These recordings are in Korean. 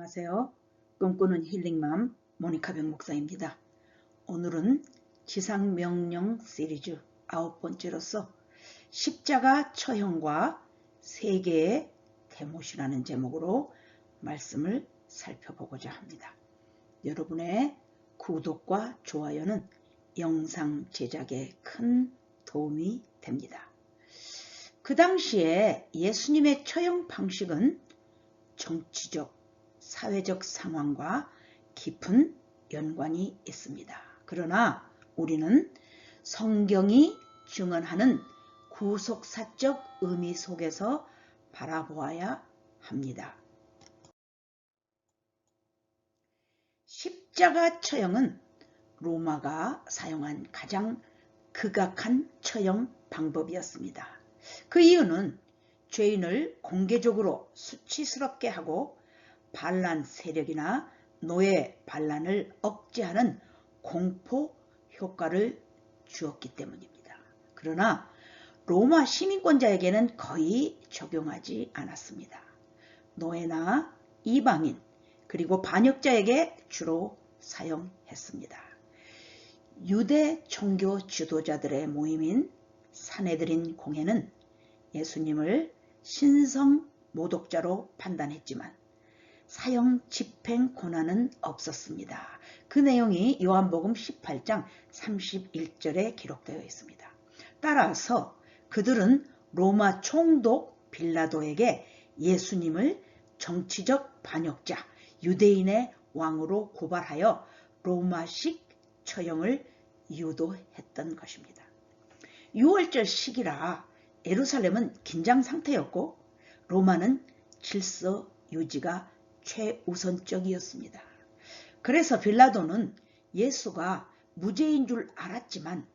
안녕하세요. 꿈꾸는 힐링맘 모니카 병 목사입니다. 오늘은 지상명령 시리즈 9번째로서 십자가 처형과 세계의 대못이라는 제목으로 말씀을 살펴보고자 합니다. 여러분의 구독과 좋아요는 영상 제작에 큰 도움이 됩니다. 그 당시에 예수님의 처형 방식은 정치적, 사회적 상황과 깊은 연관이 있습니다. 그러나 우리는 성경이 증언하는 구속사적 의미 속에서 바라보아야 합니다. 십자가 처형은 로마가 사용한 가장 극악한 처형 방법이었습니다. 그 이유는 죄인을 공개적으로 수치스럽게 하고 반란 세력이나 노예 반란을 억제하는 공포 효과를 주었기 때문입니다. 그러나 로마 시민권자에게는 거의 적용하지 않았습니다. 노예나 이방인 그리고 반역자에게 주로 사용했습니다. 유대 종교 지도자들의 모임인 산헤드린 공회는 예수님을 신성 모독자로 판단했지만 사형 집행 권한은 없었습니다. 그 내용이 요한복음 18장 31절에 기록되어 있습니다. 따라서 그들은 로마 총독 빌라도에게 예수님을 정치적 반역자, 유대인의 왕으로 고발하여 로마식 처형을 유도했던 것입니다. 6월절 시기라 예루살렘은 긴장 상태였고 로마는 질서 유지가 최우선적이었습니다. 그래서 빌라도는 예수가 무죄인 줄 알았지만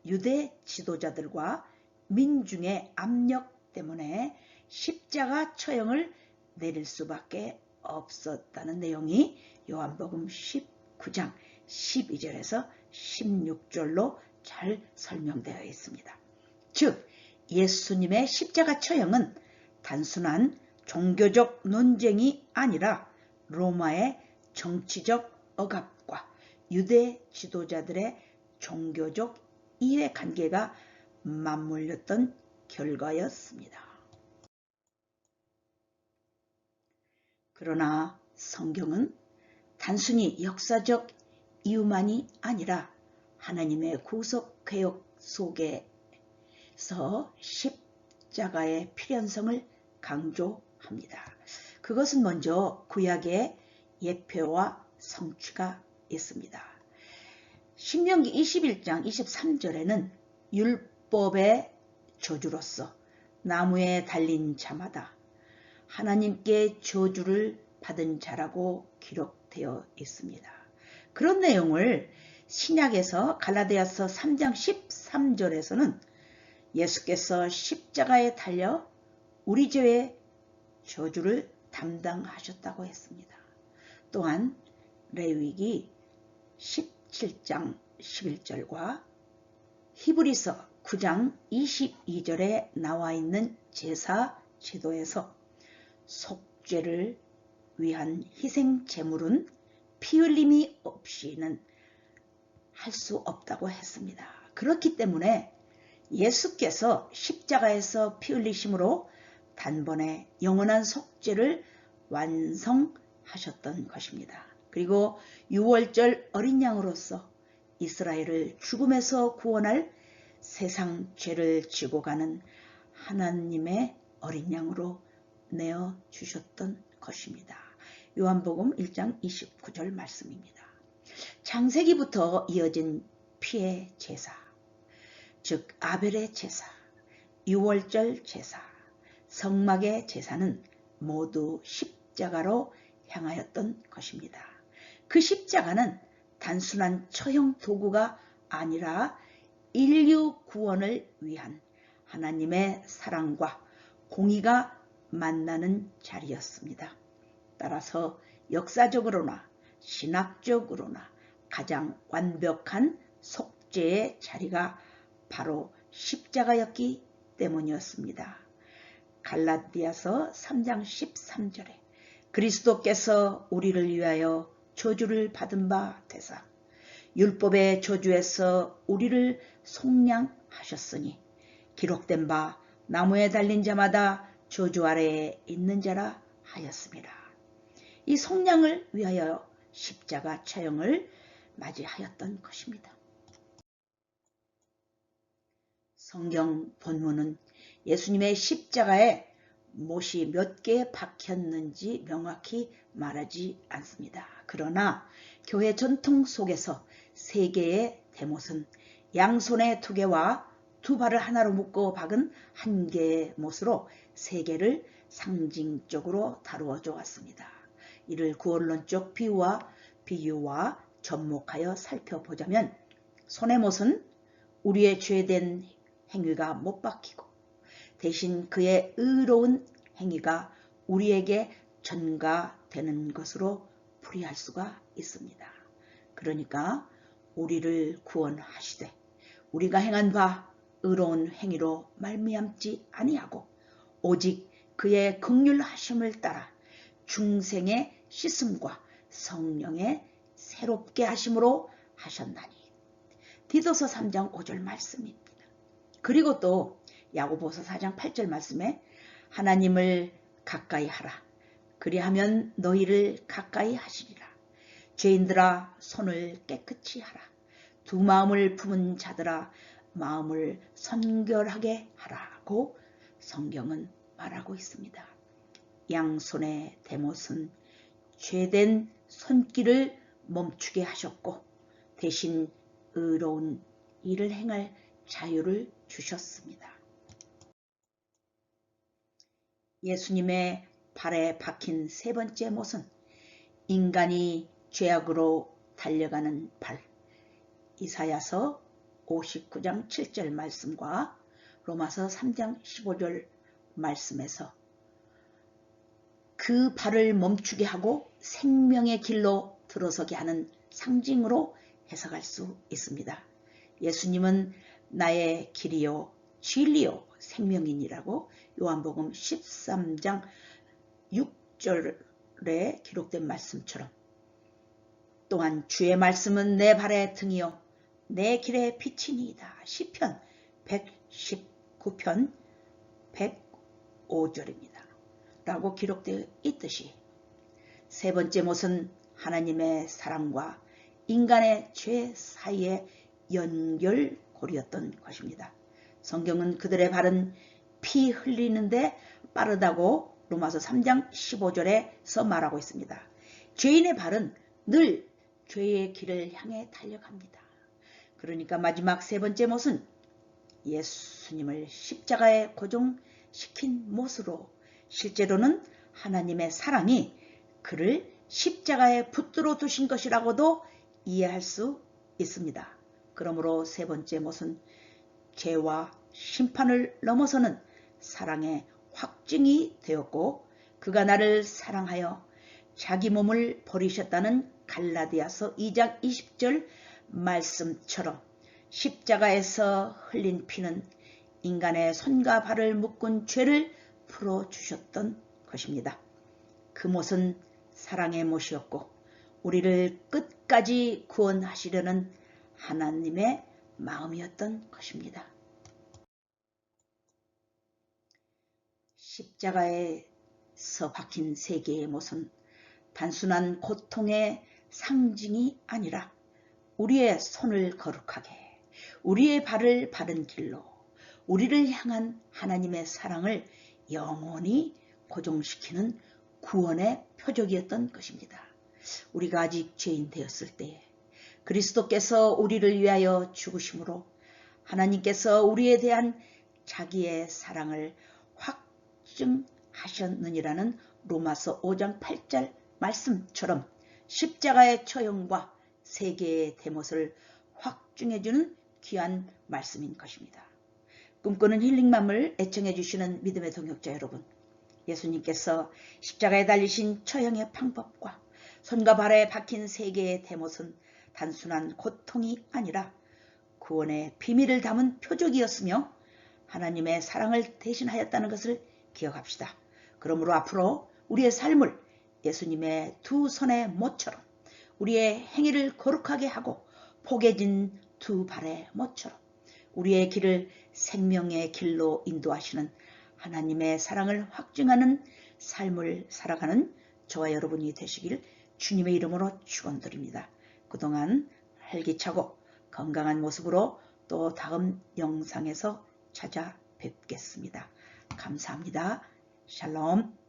유대 지도자들과 민중의 압력 때문에 십자가 처형을 내릴 수밖에 없었다는 내용이 요한복음 19장 12절에서 16절로 잘 설명되어 있습니다. 즉 예수님의 십자가 처형은 단순한 종교적 논쟁이 아니라 로마의 정치적 억압과 유대 지도자들의 종교적 이해관계가 맞물렸던 결과였습니다. 그러나 성경은 단순히 역사적 이유만이 아니라 하나님의 구속 계획 속에서 십자가의 필연성을 강조합니다. 그것은 먼저 구약의 예표와 성취가 있습니다. 신명기 21장 23절에는 율법의 저주로서 나무에 달린 자마다 하나님께 저주를 받은 자라고 기록되어 있습니다. 그런 내용을 신약에서 갈라디아서 3장 13절에서는 예수께서 십자가에 달려 우리 죄의 저주를 담당하셨다고 했습니다. 또한 레위기 17장 11절과 히브리서 9장 22절에 나와 있는 제사 제도에서 속죄를 위한 희생 제물은 피 흘림이 없이는 할 수 없다고 했습니다. 그렇기 때문에 예수께서 십자가에서 피 흘리심으로 단번에 영원한 속죄를 완성하셨던 것입니다. 그리고 6월절 어린 양으로서 이스라엘을 죽음에서 구원할 세상 죄를 지고 가는 하나님의 어린 양으로 내어주셨던 것입니다. 요한복음 1장 29절 말씀입니다. 창세기부터 이어진 피의 제사, 즉 아벨의 제사, 6월절 제사, 성막의 제사는 모두 십자가로 향하였던 것입니다. 그 십자가는 단순한 처형 도구가 아니라 인류 구원을 위한 하나님의 사랑과 공의가 만나는 자리였습니다. 따라서 역사적으로나 신학적으로나 가장 완벽한 속죄의 자리가 바로 십자가였기 때문이었습니다. 갈라디아서 3장 13절에 그리스도께서 우리를 위하여 저주를 받은 바 되사 율법의 저주에서 우리를 속량하셨으니 기록된 바 나무에 달린 자마다 저주 아래에 있는 자라 하였습니다. 이 속량을 위하여 십자가 처형을 맞이하였던 것입니다. 성경 본문은 예수님의 십자가에 못이 몇 개 박혔는지 명확히 말하지 않습니다. 그러나 교회 전통 속에서 세 개의 대못은 양손의 두 개와 두 발을 하나로 묶어 박은 한 개의 못으로 세 개를 상징적으로 다루어져 왔습니다. 이를 구원론적 비유와 접목하여 살펴보자면 손의 못은 우리의 죄된 행위가 못 박히고 대신 그의 의로운 행위가 우리에게 전가되는 것으로 풀이할 수가 있습니다. 그러니까 우리를 구원하시되 우리가 행한 바 의로운 행위로 말미암지 아니하고 오직 그의 긍휼하심을 따라 중생의 씻음과 성령의 새롭게 하심으로 하셨나니. 디도서 3장 5절 말씀입니다. 그리고 또 야고보서 4장 8절 말씀에 하나님을 가까이 하라. 그리하면 너희를 가까이 하시리라. 죄인들아 손을 깨끗이 하라. 두 마음을 품은 자들아 마음을 선결하게 하라고 성경은 말하고 있습니다. 양손의 대못은 죄된 손길을 멈추게 하셨고 대신 의로운 일을 행할 자유를 주셨습니다. 예수님의 발에 박힌 세 번째 못은 인간이 죄악으로 달려가는 발, 이사야서 59장 7절 말씀과 로마서 3장 15절 말씀에서 그 발을 멈추게 하고 생명의 길로 들어서게 하는 상징으로 해석할 수 있습니다. 예수님은 나의 길이요 진리요 생명이니라고 요한복음 13장 6절에 기록된 말씀처럼 또한 주의 말씀은 내 발의 등이요 내 길의 빛이니이다. 시편 119편 105절입니다. 라고 기록되어 있듯이 세 번째 못은 하나님의 사랑과 인간의 죄 사이의 연결고리였던 것입니다. 성경은 그들의 발은 피 흘리는데 빠르다고 로마서 3장 15절에서 말하고 있습니다. 죄인의 발은 늘 죄의 길을 향해 달려갑니다. 그러니까 마지막 세 번째 못은 예수님을 십자가에 고정시킨 못으로 실제로는 하나님의 사랑이 그를 십자가에 붙들어 두신 것이라고도 이해할 수 있습니다. 그러므로 세 번째 못은 죄와 심판을 넘어서는 사랑의 확증이 되었고 그가 나를 사랑하여 자기 몸을 버리셨다는 갈라디아서 2장 20절 말씀처럼 십자가에서 흘린 피는 인간의 손과 발을 묶은 죄를 풀어주셨던 것입니다. 그 못은 사랑의 못이었고 우리를 끝까지 구원하시려는 하나님의 마음이었던 것입니다. 십자가에서 박힌 세 개의 못은 단순한 고통의 상징이 아니라 우리의 손을 거룩하게, 우리의 발을 바른 길로, 우리를 향한 하나님의 사랑을 영원히 고정시키는 구원의 표적이었던 것입니다. 우리가 아직 죄인 되었을 때에 그리스도께서 우리를 위하여 죽으심으로 하나님께서 우리에 대한 자기의 사랑을 확증하셨느니라는 로마서 5장 8절 말씀처럼 십자가의 처형과 세 개의 대못을 확증해주는 귀한 말씀인 것입니다. 꿈꾸는 힐링맘을 애청해 주시는 믿음의 동역자 여러분, 예수님께서 십자가에 달리신 처형의 방법과 손과 발에 박힌 세 개의 대못은 단순한 고통이 아니라 구원의 비밀을 담은 표적이었으며 하나님의 사랑을 대신하였다는 것을 기억합시다. 그러므로 앞으로 우리의 삶을 예수님의 두 손의 못처럼 우리의 행위를 거룩하게 하고 포개진 두 발의 못처럼 우리의 길을 생명의 길로 인도하시는 하나님의 사랑을 확증하는 삶을 살아가는 저와 여러분이 되시길 주님의 이름으로 축원드립니다. 그동안 활기차고 건강한 모습으로 또 다음 영상에서 찾아뵙겠습니다. 감사합니다. 샬롬.